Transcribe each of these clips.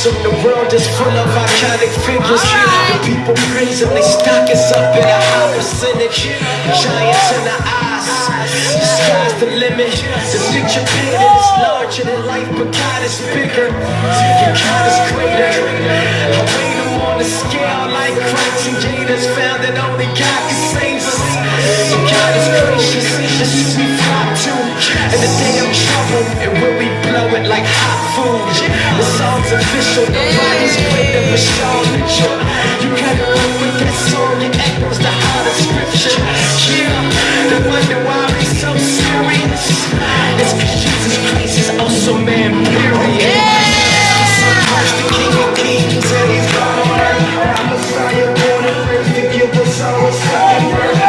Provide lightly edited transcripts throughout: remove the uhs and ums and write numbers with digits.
awesome. The world is full of iconic figures. The people praise him, they stock us up in a high percentage. Giants in the eyes, the sky's the limit. The picture painted is larger than life, but God is bigger. Your God is greater. I weighed him on the scale like cracks and gators. Found that only God can save us. So God is gracious, this is we fly to. And the day of trouble, and when we blow it like hot food. The song's official, nobody's greater but Sean Mitchell. You gotta roll with that song, it echoes the heart of scripture. Yeah, the wonder why we so serious. It's cause Jesus Christ is also man, period. So Christ the King of Kings, and he's God on earth. I'm Messiah, born and raised to give us our second birth.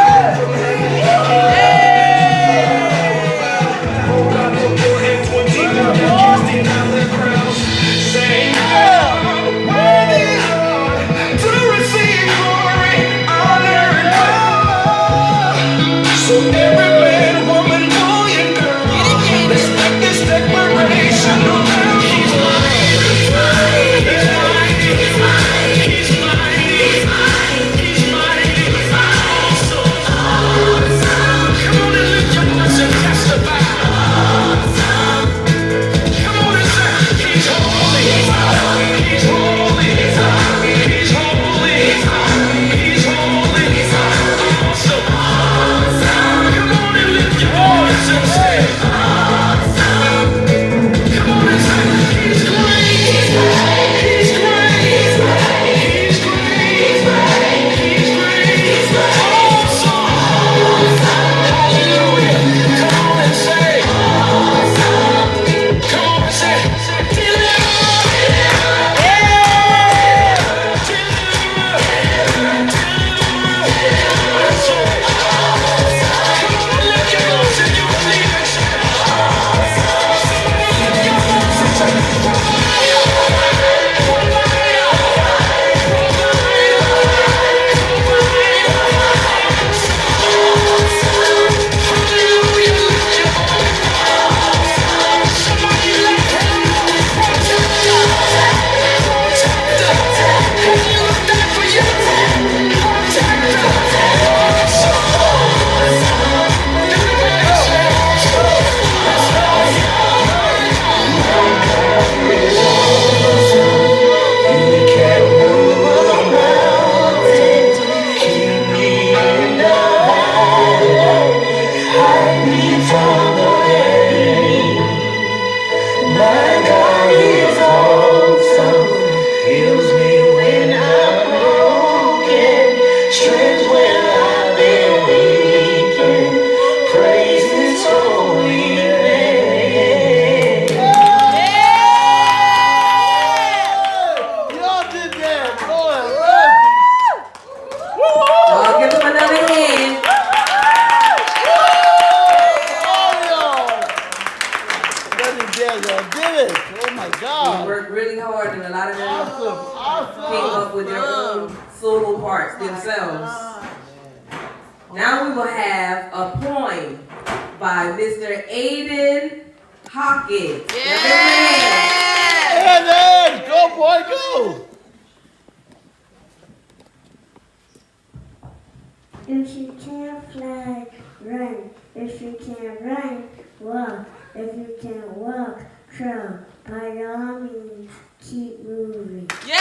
If you can't fly, run. If you can't run, walk. If you can't walk, crawl. By all means, keep moving. Yeah!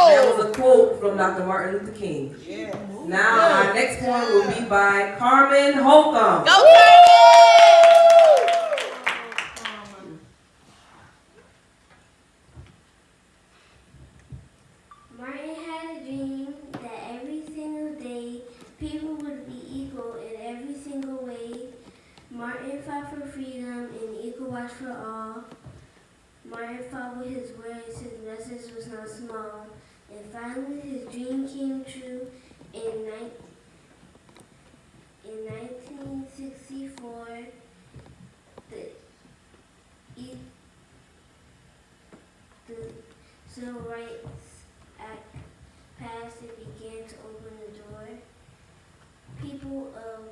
That was a quote from Dr. Martin Luther King. Now, our next one will be by Carmen Holcomb. Go, Carmen! Martin had a dream that every single day people would be equal in every single way. Martin fought for freedom and equal watch for all. Martin fought with his words, his message was not small. And finally his dream came true in 1964. The Civil Rights Act passed and began to open the door. People of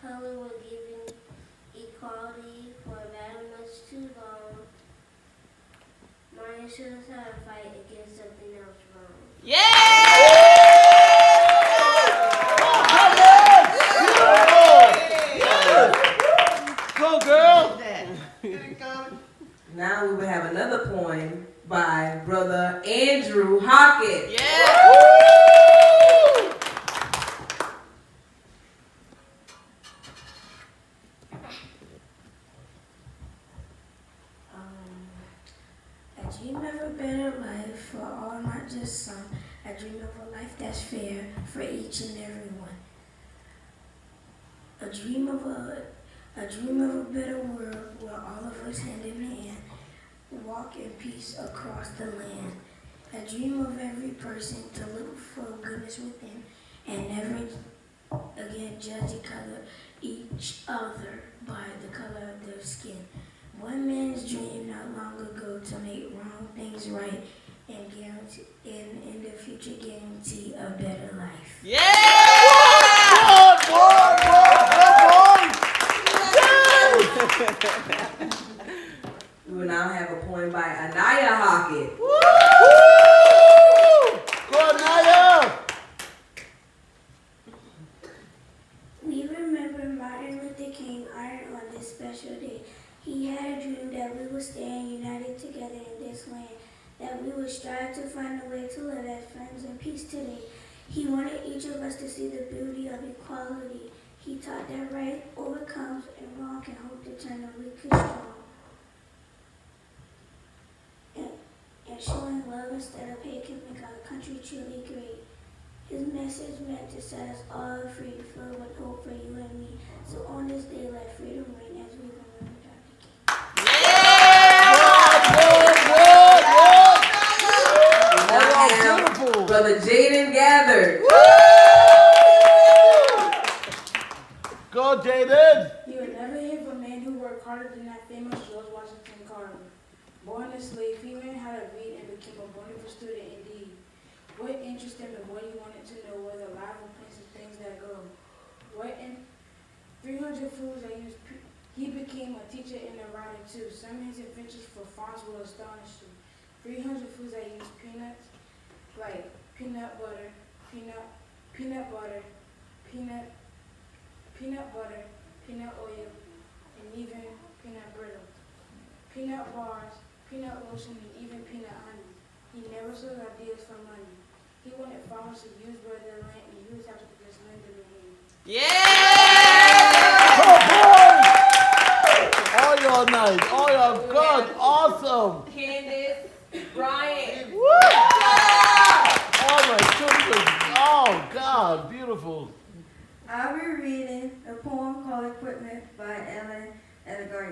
color were given equality for that much too long. Martin showed us how to fight against something else wrong. Go, girl! Now we will have another poem by Brother Andrew Hockett. I dream of a better life for all, not just some. I dream of a life that's fair for each and every one. A dream of a better world where all of us hand in hand walk in peace across the land. I dream of every person to look for goodness within and never again judge each other by the color of their skin. One man's dream not long ago to make wrong things right and guarantee in the future guarantee a better life. We will now have a poem by Anaya Hockett. Go, Anaya! We remember Martin Luther King Iron on this special day. He had a dream that we would stand united together in this land, that we would strive to find a way to live as friends in peace today. He wanted each of us to see the beauty of equality. He taught that right overcomes and wrong can hope to turn the weak to strong. And showing love instead of hate can make our country truly great. His message meant to set us all free, filled with hope for you and me. So on this day, let freedom reign as we remember Dr. King. Brother Jaden gathered. Go, Jaden! You will never hear of a man who worked harder than that famous George Washington Carver. Born a slave, he learned how to read and became a wonderful student indeed. What interested him and what he wanted to know was the life and place of things that go. 300 foods that he became a teacher and a writer too. Some of his adventures for farms will astonish you. 300 foods that use peanuts, like peanut butter, peanut oil, and even peanut brittle. Peanut bars, peanut lotion, and even peanut honey. He never sold ideas for money. He wanted farmers to use where their land, and he was happy to just lend them a hand. All y'all nice. All y'all good. Awesome. Candace Bryant. Oh my goodness. Oh God, beautiful. I'll be reading a poem called Equipment by Ellen Edgar.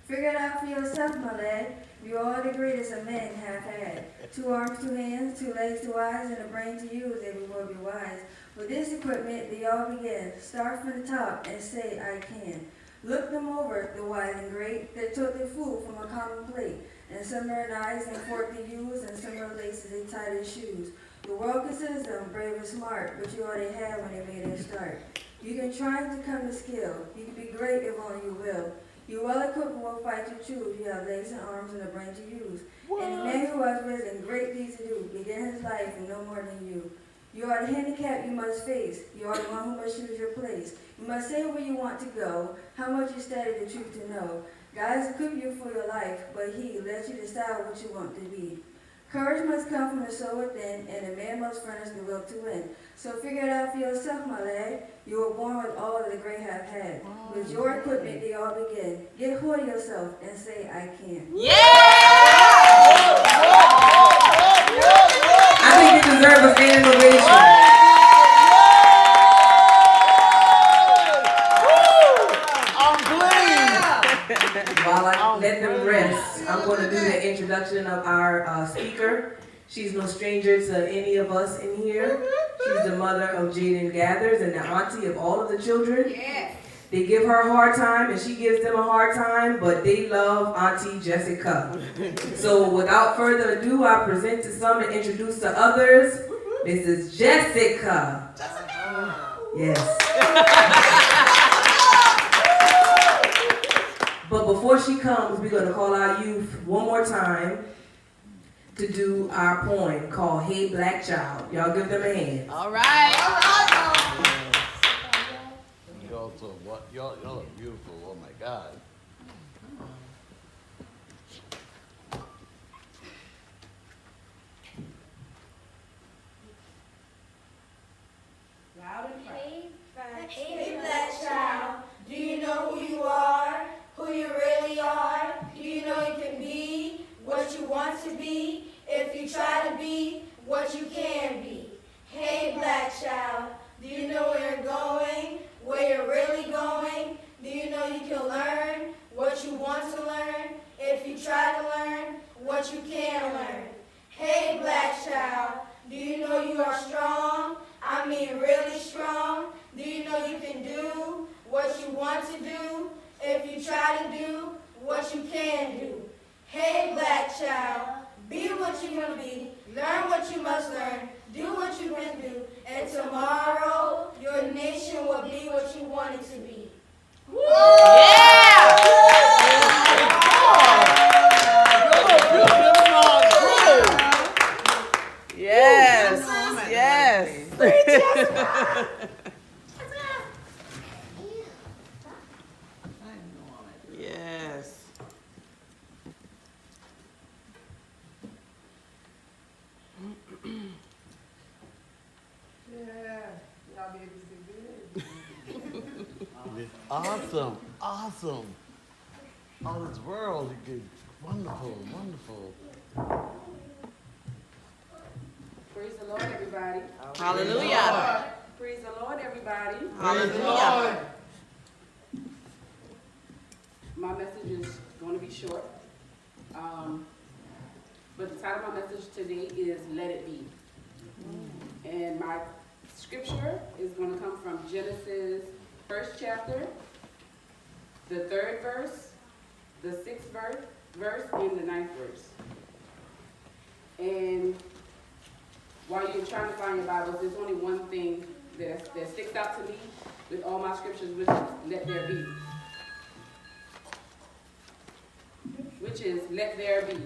Figure it out for yourself, my lad. You are the greatest a man have had. 2 arms, 2 hands, 2 legs, 2 eyes, and a brain to use, every will be wise. With this equipment, they all begin. Start from the top and say, I can. Look them over, the wise and great, that took their food from a common plate. And some are knives and fork to use, and some are laces they tie their shoes. The world considers them brave and smart, but you already had when they made their start. You can try to come to skill. You can be great if only you will. You well equipped will fight to choose. You have legs and arms and a brain to use. And the man who has risen great deeds to do began his life and no more than you. You are the handicap you must face. You are the one who must choose your place. You must say where you want to go, how much you study the truth to know. God has equipped you for your life, but he lets you decide what you want to be. Courage must come from the soul within, and a man must furnish the will to win. So figure it out for yourself, my lad. You were born with all that the great have had. With your equipment, they all begin. Get hold of yourself and say, I can. I think you deserve a standing ovation. While I let them rest, I'm going to do the introduction of our speaker. She's no stranger to any of us in here. She's the mother of Jaden Gathers and the auntie of all of the children. They give her a hard time and she gives them a hard time, but they love Auntie Jessica. So without further ado, I present to some and introduce to others. This is Jessica. Yes. But before she comes, we're going to call our youth one more time to do our poem called Hey Black Child. Y'all give them a hand. All right. Y'all so what? Y'all are beautiful. Oh my God. Loud and proud. Hey, black child, do you know who you are, who you really are? Do you know you can be what you want to be if you try to be what you can be? Hey, black child, do you know where you're going, where you're really going? Do you know you can learn what you want to learn if you try to learn what you can learn? Hey, black child, do you know you are strong? I mean really strong. Do you know you can do what you want to do if you try to do what you can do? Hey, black child, be what you want to be, learn what you must learn, do what you can do, and tomorrow your nation will be what you want it to be. Yes. Yes. Yes. Awesome. Awesome. All this world, you could. Wonderful. Wonderful. Praise the Lord, everybody. Hallelujah. Praise the Lord, everybody. Hallelujah. My message is going to be short. But the title of my message today is Let It Be. And my scripture is going to come from Genesis 1st chapter, the 3rd verse, the 6th verse, and the 9th verse. And while you're trying to find your Bibles, there's only one thing that sticks out to me with all my scriptures, which is let there be. Which is let there be.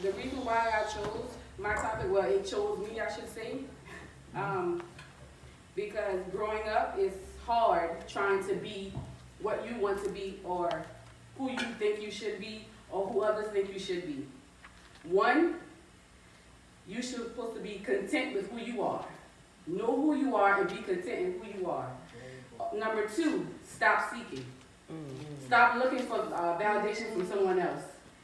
The reason why I chose my topic, well, it chose me, I should say, because growing up is hard trying to be what you want to be or who you think you should be or who others think you should be. One, you're supposed to be content with who you are. Know who you are and be content in who you are. Number two, stop seeking. Stop looking for validation from someone else.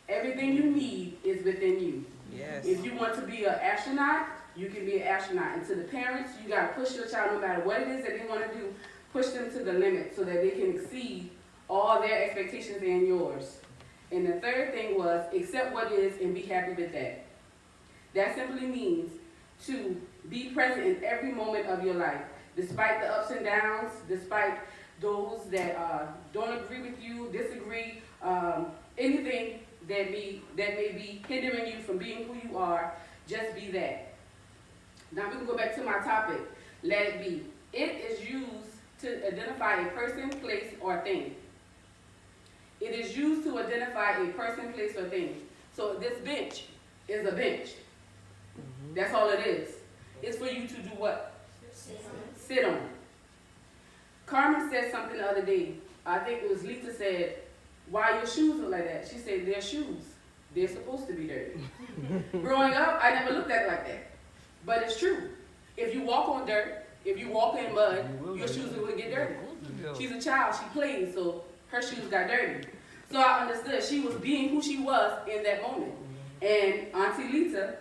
Everything you need is within you. Yes. If you want to be an astronaut, you can be an astronaut. And to the parents, you got to push your child no matter what it is that they want to do, push them to the limit so that they can exceed all their expectations and yours. And the third thing was accept what is and be happy with that. That simply means to be present in every moment of your life, despite the ups and downs, despite those that don't agree with you, disagree, anything that may be hindering you from being who you are, just be that. Now we can go back to my topic, let it be. It is used to identify a person, place, or thing. It is used to identify a person, place, or thing. So this bench is a bench. That's all it is. It's for you to do what? Sit on. Carmen said something the other day. I think it was Lita said, why your shoes look like that? She said, they're shoes. They're supposed to be dirty. Growing up, I never looked at it like that. But it's true. If you walk on dirt, if you walk in mud, your shoes will get dirty. She's a child, she plays, so her shoes got dirty. So I understood she was being who she was in that moment. And Auntie Lita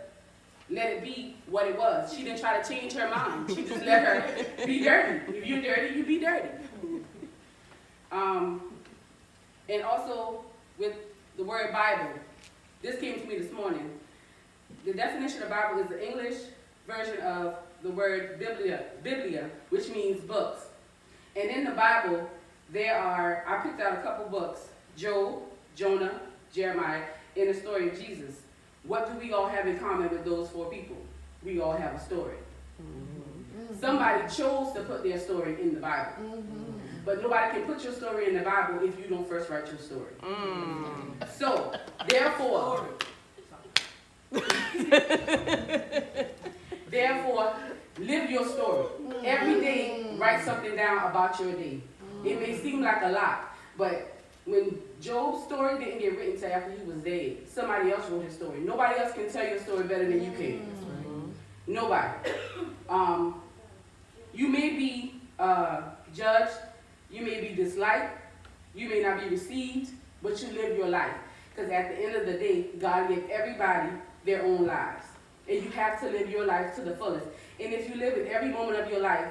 let it be what it was. She didn't try to change her mind. She just let her be dirty. If you're dirty, you be dirty. And also with the word Bible, this came to me this morning. The definition of Bible is the English version of the word Biblia, which means books. And in the Bible, I picked out a couple books, Job, Jonah, Jeremiah, and the story of Jesus. What do we all have in common with those four people? We all have a story. Somebody chose to put their story in the Bible. but nobody can put your story in the Bible if you don't first write your story. So, therefore, live your story. Every day, write something down about your day. It may seem like a lot, but when Job's story didn't get written until after he was dead, somebody else wrote his story. Nobody else can tell your story better than you can. Nobody. You may be judged, you may be disliked, you may not be received, but you live your life. Because at the end of the day, God gave everybody their own lives. And you have to live your life to the fullest. And if you live in every moment of your life,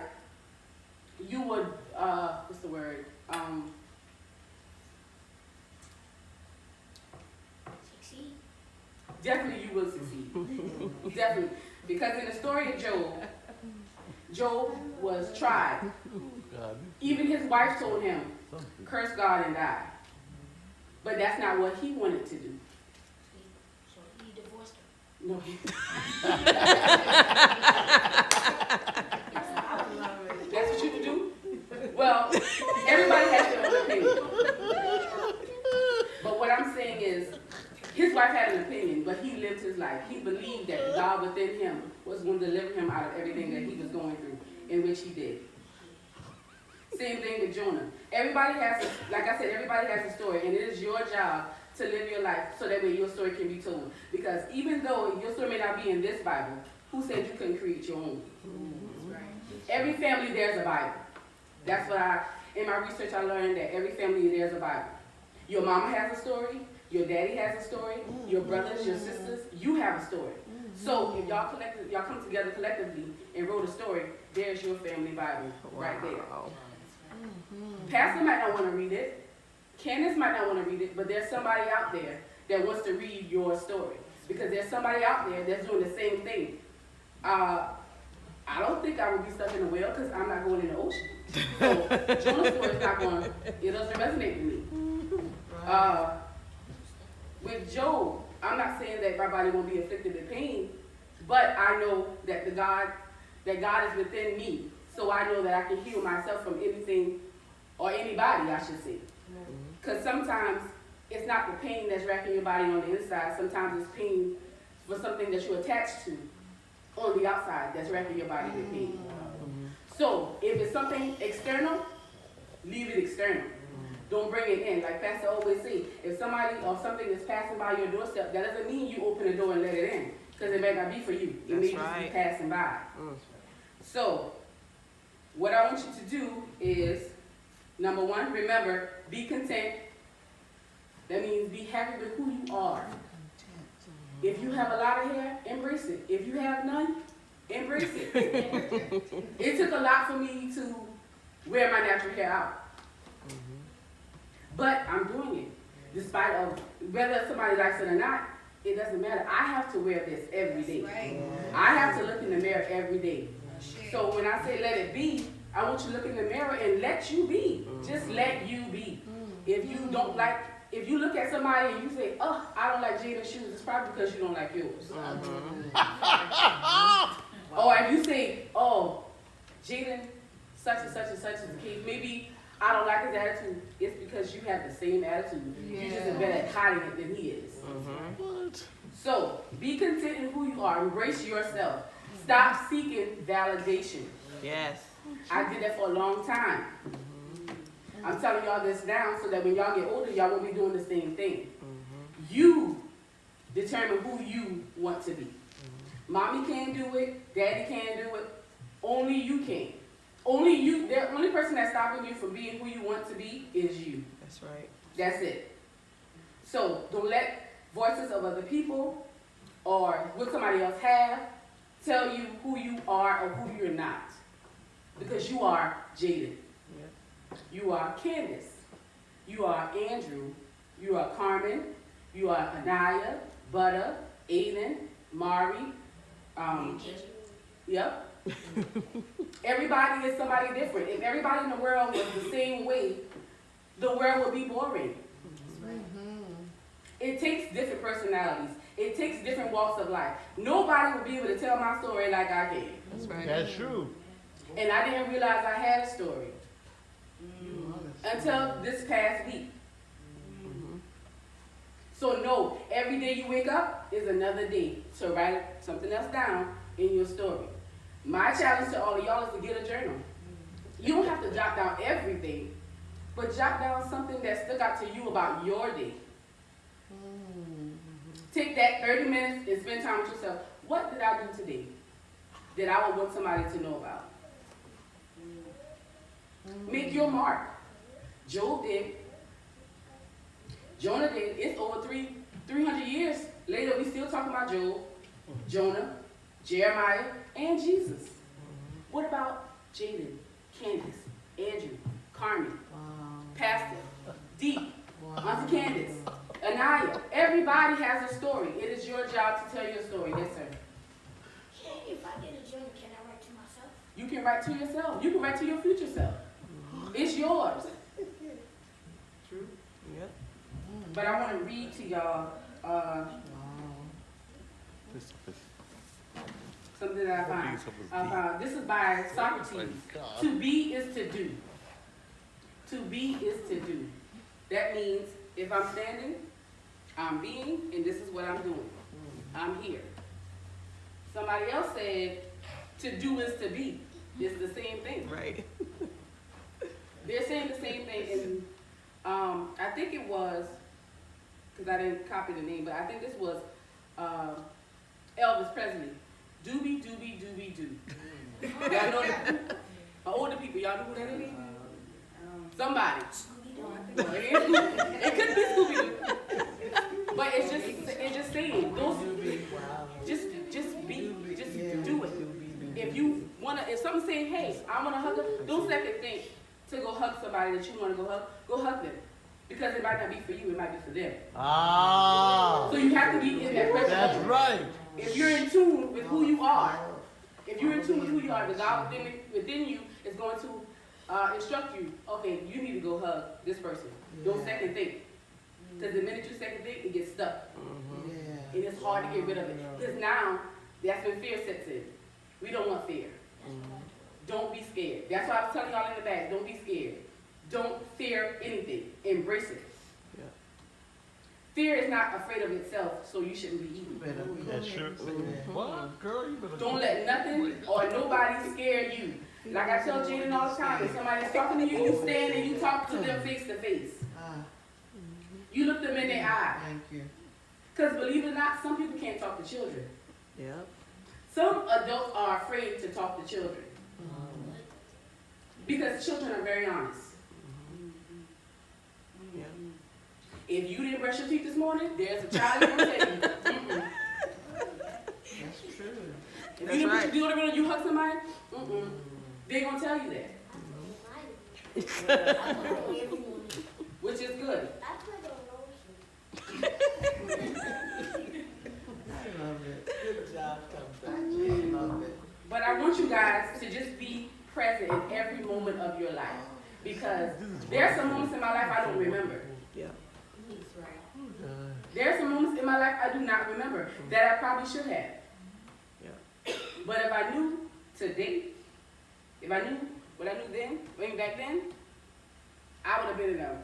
you would, what's the word? Succeed. Definitely you will succeed. Definitely. Because in the story of Job, Job was tried. God. Even his wife told him, curse God and die. But that's not what he wanted to do. So he divorced her. No. That's what you would do? Well, everybody has their own opinion. But what I'm saying is, his wife had an opinion, but he lived his life. He believed that the God within him was going to deliver him out of everything that he was going through, in which he did. Same thing with Jonah. Everybody has, like I said, everybody has a story, and it is your job to live your life so that way your story can be told. Because even though your story may not be in this Bible, who said you couldn't create your own? Every family, there's a Bible. That's what in my research, I learned that every family, there's a Bible. Your mama has a story. Your daddy has a story. Your brothers, your sisters, you have a story. So if y'all come together collectively and wrote a story, there's your family Bible right there. Pastor might not want to read it. Candace might not want to read it, but there's somebody out there that wants to read your story. Because there's somebody out there that's doing the same thing. I don't think I would be stuck in a whale because I'm not going in the ocean. So Jonah's story is not going, it doesn't resonate with me. With Job, I'm not saying that my body won't be afflicted with pain, but I know that God is within me. So I know that I can heal myself from anything or anybody, I should say. Because sometimes it's not the pain that's racking your body on the inside. Sometimes it's pain for something that you're attached to on the outside that's racking your body with pain. So if it's something external, leave it external. Don't bring it in. Like Pastor always say, if somebody or something is passing by your doorstep, that doesn't mean you open the door and let it in. Because it may not be for you. It may just be passing by. So what I want you to do is, number one, remember, be content. That means be happy with who you are. If you have a lot of hair, embrace it. If you have none, embrace it. It took a lot for me to wear my natural hair out. But I'm doing it. Despite of whether somebody likes it or not, it doesn't matter. I have to wear this every day. I have to look in the mirror every day. So when I say let it be, I want you to look in the mirror and let you be. Just let you be. If you don't like, if you look at somebody and you say, oh, I don't like Jada's shoes, it's probably because you don't like yours. Or if you say, oh, Jaden, such and such and such is the case, maybe I don't like his attitude, it's because you have the same attitude. You're just better at hiding it than he is. So be content in who you are. Embrace yourself. Stop seeking validation. Yes. I did that for a long time. I'm telling y'all this now so that when y'all get older, y'all won't be doing the same thing. You determine who you want to be. Mommy can't do it. Daddy can't do it. Only you can. Only you. The only person that's stopping you from being who you want to be is you. That's right. That's it. So don't let voices of other people or what somebody else have tell you who you are or who you're not. Because you are Jaden. You are Candace. You are Andrew. You are Carmen. You are Anaya, Butter, Aiden, Mari. Yep. Everybody is somebody different. If everybody in the world was the same way, the world would be boring. It takes different personalities. It takes different walks of life. Nobody will be able to tell my story like I can. That's right. That's true. And I didn't realize I had a story. until this past week. So no, every day you wake up is another day to write something else down in your story. My challenge to all of y'all is to get a journal. You don't have to jot down everything, but jot down something that stuck out to you about your day. Take that 30 minutes and spend time with yourself. What did I do today that I would want somebody to know about? Make your mark. Job did. Jonah did. It's over 300 years later, we still talking about Job, Jonah, Jeremiah, and Jesus. What about Jaden, Candace, Andrew, Carmen, Pastor, Dee, Auntie Candace, Anaya? Everybody has a story. It is your job to tell your story. Yes, sir. If I get a journal, can I write to myself? You can write to yourself. You can write to your future self. It's yours. True. Yep. But I want to read to y'all something that I found. This is by Socrates. To be is to do. To be is to do. That means if I'm standing, I'm being, and this is what I'm doing. I'm here. Somebody else said, to do is to be. It's the same thing. Right. They're saying the same thing, and I think it was, because I didn't copy the name, but I think this was Elvis Presley. Doobie, doobie, doobie, doo. Y'all know that? Older people, y'all know who that is? Somebody. It could be Scooby-Doo. But it's just saying, just do it. If you wanna, if someone's saying, hey, I wanna hug them, don't second think to go hug somebody that you wanna go hug them. Because it might not be for you, it might be for them. So you have to be in that presence. That's right. If you're in tune with who you are, the God within you is going to instruct you, okay, you need to go hug this person. Don't second think. Because the minute you second think, it gets stuck. And it's hard to get rid of it. Because now, that's when fear sets in. We don't want fear. Don't be scared. That's why I was telling y'all in the back, don't be scared. Don't fear anything. Embrace it. Yeah. Fear is not afraid of itself, so you shouldn't be eating. That's true. What? Girl, you better Don't let nothing or nobody scare you. Like I tell Jaden all the time, if somebody's talking to you, you stand and you talk to them face to face. You look them in their eye. Thank you. Because believe it or not, some people can't talk to children. Yep. Some adults are afraid to talk to children. Because children are very honest. Yeah. If you didn't brush your teeth this morning, there's a child that will tell you. That's true. If you didn't put your deodorant on, you hug somebody, they're going to tell you that. Which is good. I love it. Good job, Tom. I love it. But I want you guys to just be present in every moment of your life. Because there are some moments in my life I don't remember. Yeah. There are some moments in my life I do not remember that I probably should have. Yeah. But if I knew today, if I knew what I knew then, way back then, I would have been in a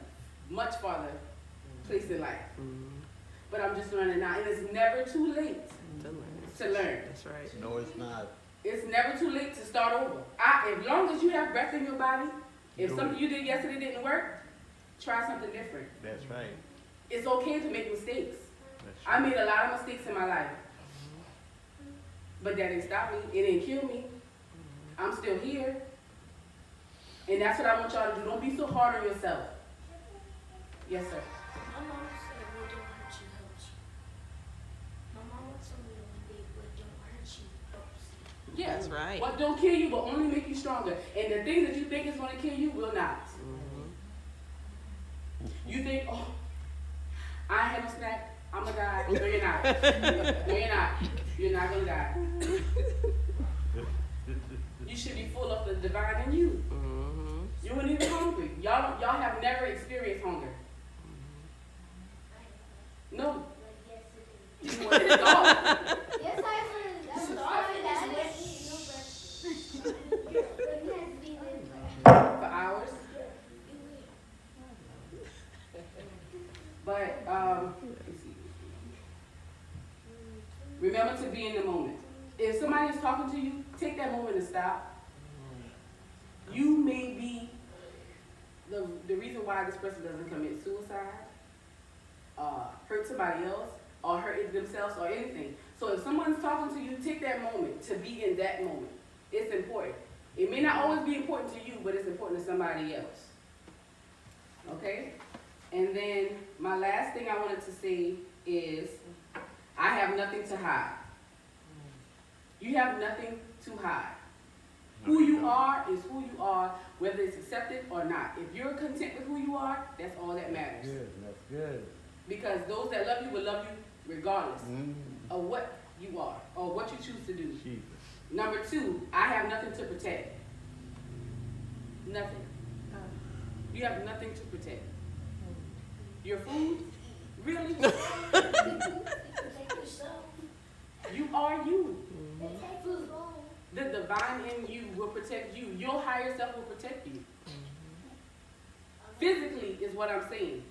much farther place in life. But I'm just learning now. And it's never too late to learn. That's right. No, it's not. It's never too late to start over. As long as you have breath in your body, if something you did yesterday didn't work, try something different. That's right. It's okay to make mistakes. That's I made a lot of mistakes in my life. But that didn't stop me. It didn't kill me. I'm still here. And that's what I want y'all to do. Don't be so hard on yourself. Yes, sir. My mom said, what don't hurt you helps you. My mom would tell me one day, what don't hurt you helps you. Yeah. That's right. What don't kill you will only make you stronger. And the things that you think is going to kill you will not. You think, oh, I ain't have a snack, I'm going to die. No, you're not. No, you're not. You're not going to die. You should be full of the divine in you. You weren't even hungry. Y'all have never experienced hunger. No. Yes, You wanted a dog. Yes, I was starving. I didn't eat no breakfast. For hours. But let's see. Remember to be in the moment. If somebody is talking to you, take that moment to stop. You may be the reason why this person doesn't commit suicide, hurt somebody else, or hurt themselves, or anything. So if someone's talking to you, take that moment to be in that moment. It's important. It may not always be important to you, but it's important to somebody else. Okay? And then my last thing I wanted to say is, I have nothing to hide. You have nothing to hide. Who you are is who you are, whether it's accepted or not. If you're content with who you are, that's all that matters. Good, that's good. Because those that love you will love you regardless of what you are or what you choose to do. Jesus. Number 2, I have nothing to protect. Nothing. You have nothing to protect. Your food? Really? You are you. The divine in you will protect you. Your higher self will protect you. Physically is what I'm saying.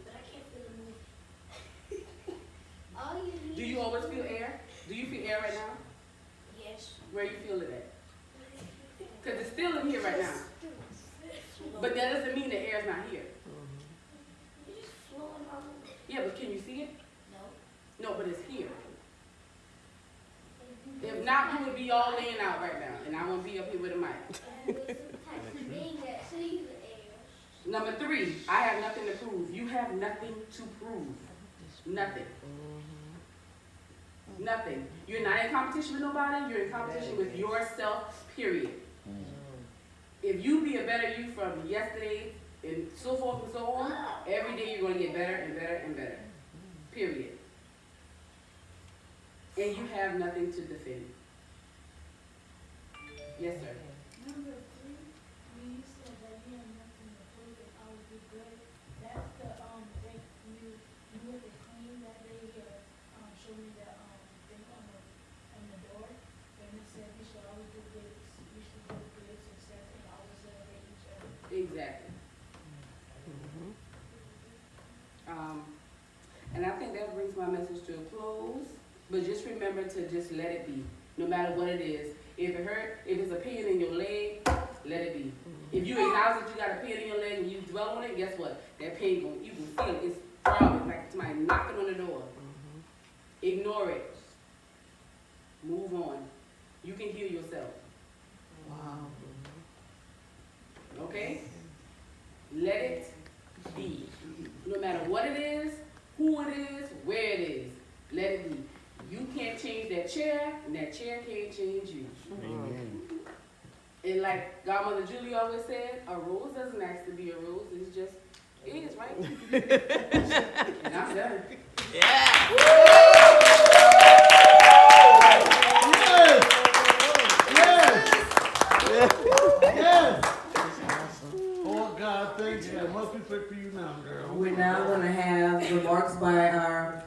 Do you always feel air? Do you feel air right now? Yes. Where you feel it at? Because it's still in here right now. But that doesn't mean the air is not here. It's just flowing all over. Yeah, but can you see it? No. No, but it's here. If not, you would be all laying out right now, and I won't be up here with a mic. Number 3, I have nothing to prove. You have nothing to prove. Nothing. Nothing. You're not in competition with nobody. You're in competition with yourself, period. If you be a better you from yesterday and so forth and so on, every day you're going to get better and better and better. Period. And you have nothing to defend. Yes, sir. Number 3, when you said that you have nothing to prove and I would be good, that's the thing you went to clean that day showed me that thing on the door, and it said we should always do good, we should do good success and always celebrate each other. Exactly. And I think that brings my message to a close. But just remember to just let it be, no matter what it is. If it hurt, if it's a pain in your leg, let it be. If you acknowledge that you got a pain in your leg and you dwell on it, guess what? That pain, you can feel it. It's throbbing, like somebody knocking on the door. Ignore it. Move on. You can heal yourself. Wow. Okay? Let it be. No matter what it is, who it is, where it is, let it be. You can't change that chair, and that chair can't change you. Amen. And like Godmother Julie always said, a rose doesn't ask to be a rose, it's just, it is, right? And I'm done. Yeah. Yes! Oh, God, thank you. It must be fit for you now, girl. We're now going to have remarks by our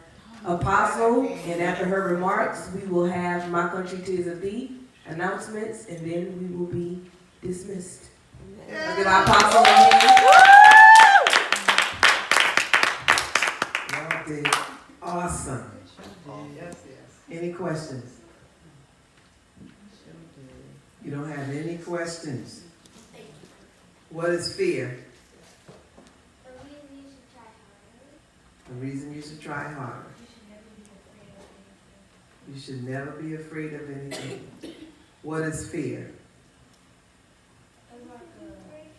apostle, and after her remarks, we will have My Country 'Tis of Thee, announcements, and then we will be dismissed. I'll give our apostle a hand. Y'all did awesome. Any questions? You don't have any questions? What is fear? The reason you should try harder. You should never be afraid of anything. What is fear?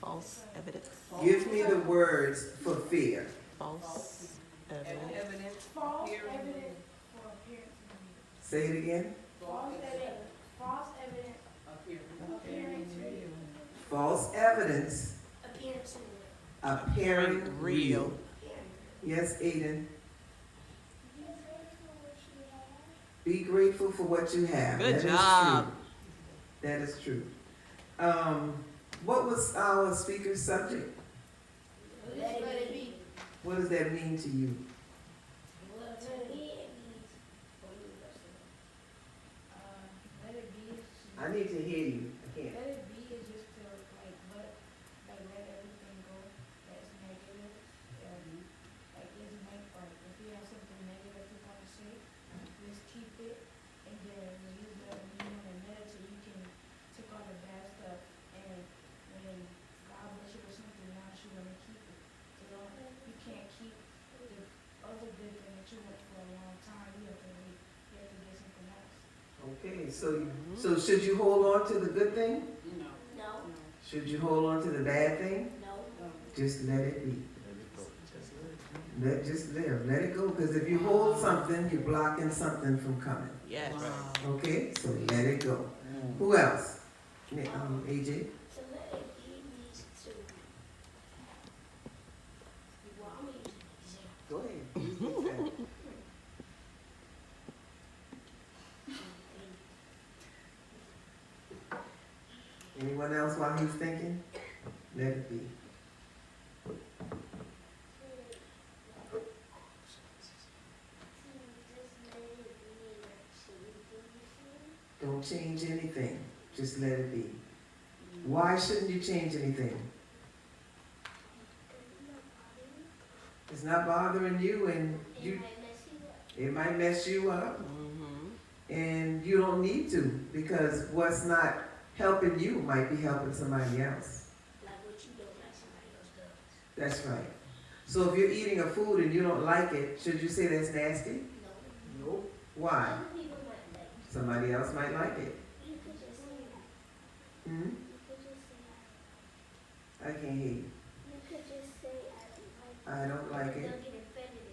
False evidence. Give me the words for fear. False evidence. False evidence for appearance. Say it again. False evidence appearing to you. False evidence appearing real. Yes, Aiden. Be grateful for what you have. Good That is job. true. That is true. What was our speaker's subject? Let it be. What does that mean to you? Well, to me, it means Let it be. I need to hear you. I can't. Let it be is just to let everything go that's negative. Like this might so should you hold on to the good thing? No. Should you hold on to the bad thing? No. Just let it be. Just live, let it go, because if you hold something, you're blocking something from coming. Yes. Okay, so let it go. Who else? AJ? To let it be means to. Well, I'm gonna use an example. Go ahead. Use the example. Anyone else while he's thinking? Let it be. Don't change anything. Just let it be. Why shouldn't you change anything? It's not bothering you, and it might mess you up. And you don't need to, because what's not helping you might be helping somebody else. Like what you don't like somebody else does. That's right. So if you're eating a food and you don't like it, should you say that's nasty? No. Nope. Why? Some people might like it. Somebody else might like it. You could just say that. Hmm? You could just say I can't hear you. You could just say I don't like They'll it. get offended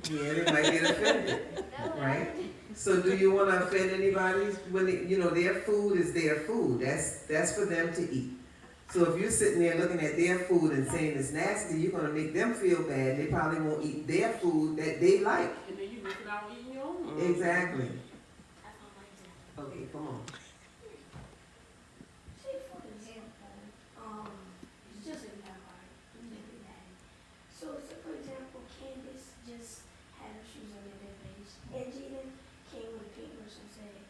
if Yeah, they might get offended, people like. right? So do you want to offend anybody when their food is their food? That's for them to eat. So if you're sitting there looking at their food and saying it's nasty, you're going to make them feel bad. They probably won't eat their food that they like. And then you miss it out eating your own. Exactly. I found my example. Okay, come on. Say for example, it's just an example. So for example, Candace just had her shoes on their page, and Gina came with a paintbrush and said,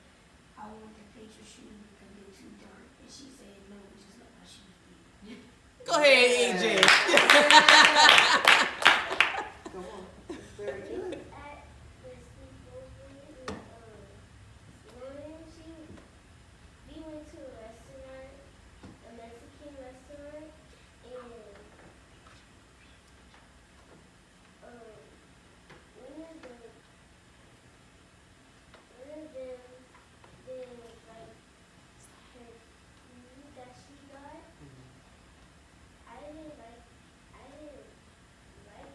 "I want to paint your shoes because they're too dark," and she said, "No, just let my shoes be." Go ahead, AJ. Come on. That's very good. At the sleepover, we went to a restaurant, a Mexican restaurant, and one of them, then like her food that she got, I didn't like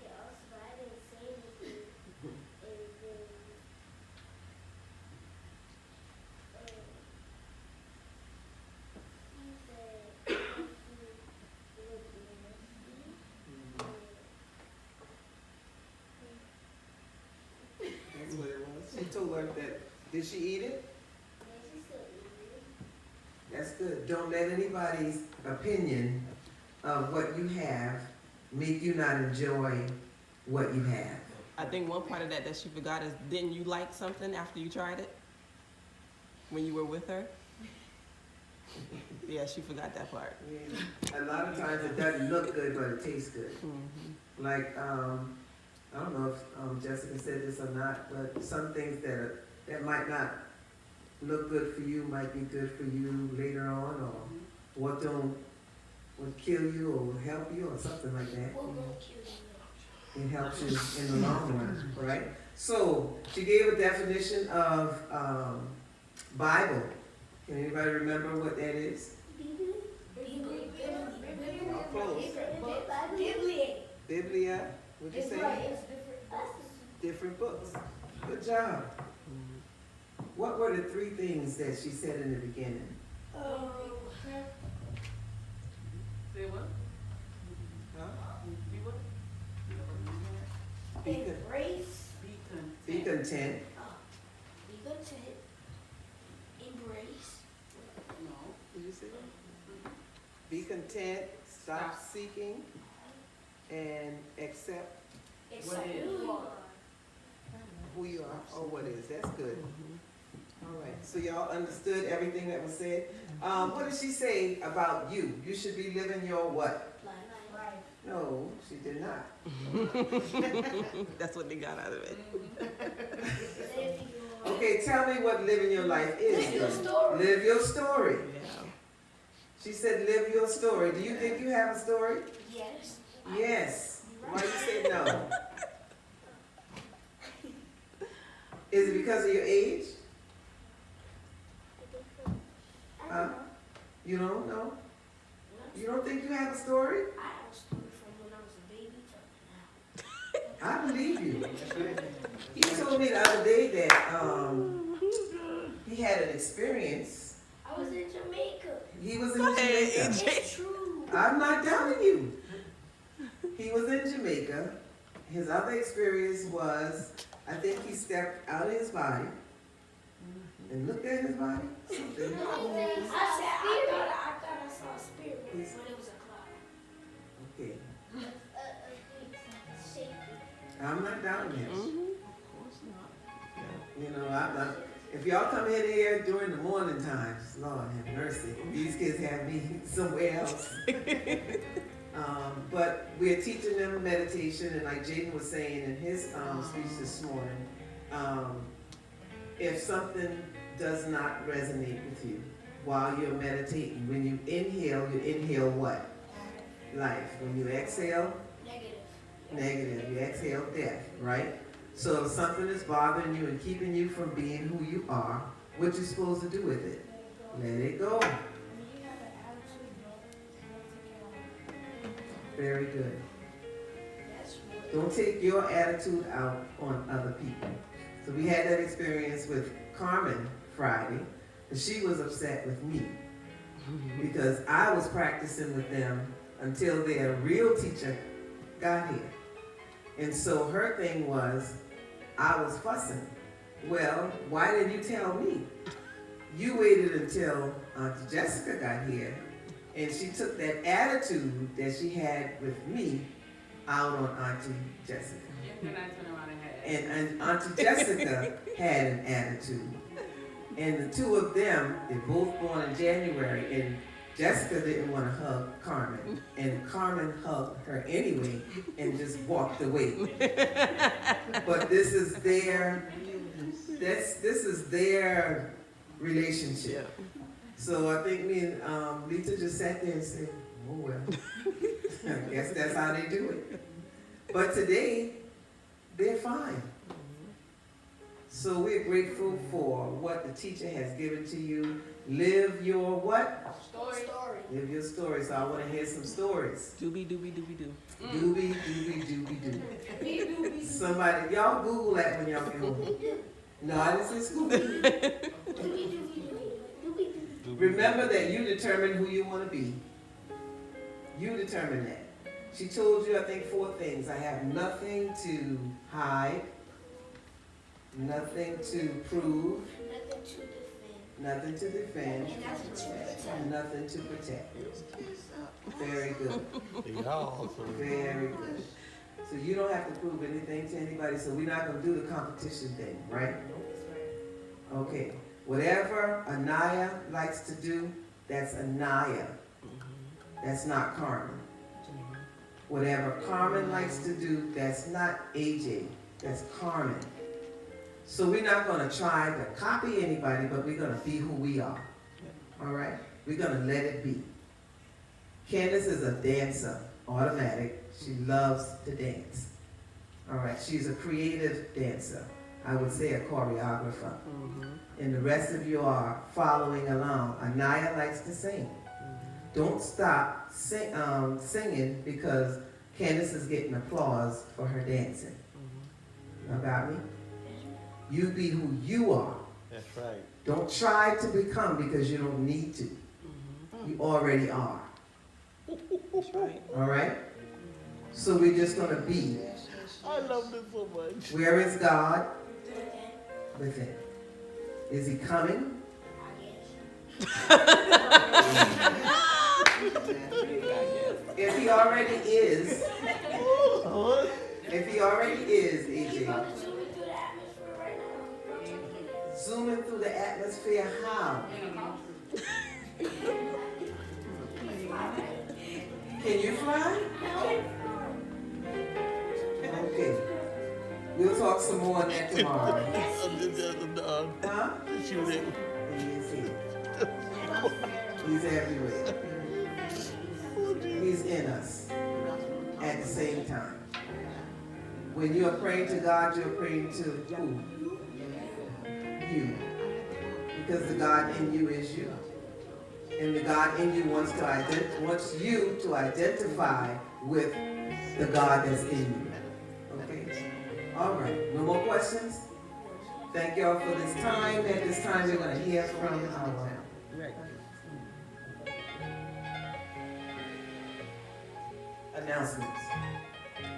it also, but I didn't say anything. And then he said my food looked nasty. That's what it was. She told her that. Did she eat it? And she still eat it. That's good. Don't let anybody's opinion of what you have make you not enjoy what you have. I think one part of that she forgot is, didn't you like something after you tried it? When you were with her? Yeah, she forgot that part. Yeah. A lot of times it doesn't look good, but it tastes good. Like, I don't know if Jessica said this or not, but some things that might not look good for you might be good for you later on, or what would kill you or will help you or something like that. What won't kill you? It helps you in the long run, right? So she gave a definition of Bible. Can anybody remember what that is? Biblia. What'd you say? Different books. Good job. What were the three things that she said in the beginning? Say what? Huh? Be what? Embrace. Be content. Be content. Embrace. No. Did you say that? Be content. Stop seeking. And accept Accept is? who you are. who you are or what is. That's good. All right. So y'all understood everything that was said. What did she say about you? You should be living your what? Life. No, she did not. That's what they got out of it. Okay, tell me what living your life is. Live your then. story. Live your story. Yeah. She said live your story. Do you think you have a story? Yes. Yes. Why you say no? Is it because of your age? I believe you. He told me the other day that he had an experience. I was in Jamaica. He was in Jamaica. It's true. I'm not doubting you. He was in Jamaica. His other experience was, I think he stepped out of his body and looked at his body. Something. I thought I saw a spirit, but it was a cloud. Okay. Shaky. I'm not doubting him. Of course not. You know, if y'all come in here during the morning times, Lord have mercy, these kids have me somewhere else. But we're teaching them meditation, and like Jaden was saying in his speech this morning, if something does not resonate with you while you're meditating, when you inhale what? Life. When you exhale? Negative. You exhale death, right? So if something is bothering you and keeping you from being who you are, what you supposed to do with it? Let it go. Very good. Don't take your attitude out on other people. So we had that experience with Carmen Friday, and she was upset with me because I was practicing with them until their real teacher got here. And so her thing was, I was fussing. Well, why didn't you tell me? You waited until Auntie Jessica got here, and she took that attitude that she had with me out on Auntie Jessica. And Auntie Jessica had an attitude. And the two of them, they're both born in January, and Jessica didn't want to hug Carmen, and Carmen hugged her anyway and just walked away. But this is their relationship. So I think me and Lita just sat there and said, oh well, I guess that's how they do it. But today, they're fine. So we're grateful for what the teacher has given to you. Live your what? Story. Live your story. So I want to hear some stories. Doobie. Doobie, doobie. Somebody, y'all Google that when y'all get home. No, I didn't say Scooby. Remember that you determine who you want to be. You determine that. She told you, I think, 4 things. I have nothing to hide, nothing to prove, nothing to defend, nothing to protect. Very good. Very good. So you don't have to prove anything to anybody, so we're not going to do the competition thing, right? Okay. Whatever Anaya likes to do, that's Anaya. That's not Carmen. Whatever Carmen likes to do, that's not AJ. That's Carmen. So we're not going to try to copy anybody, but we're going to be who we are. All right? We're going to let it be. Candace is a dancer, automatic. She loves to dance. All right? She's a creative dancer. I would say a choreographer. And the rest of you are following along. Anaya likes to sing. Don't stop singing because Candace is getting applause for her dancing. You got me? You be who you are. That's right. Don't try to become because you don't need to. You already are. That's right. All right? So we're just going to be. I love this so much. Where is God? Within. Is he coming? If he already is, AJ. Zooming through the atmosphere, how? Can you fly? Okay. We'll talk some more on that tomorrow. Huh? He's everywhere. He's in us at the same time. When you're praying to God, you're praying to who? You. Because the God in you is you. And the God in you wants you to identify with the God that's in you. Okay? All right, no more questions? Thank y'all for this time. At this time, we're gonna hear from our announcements.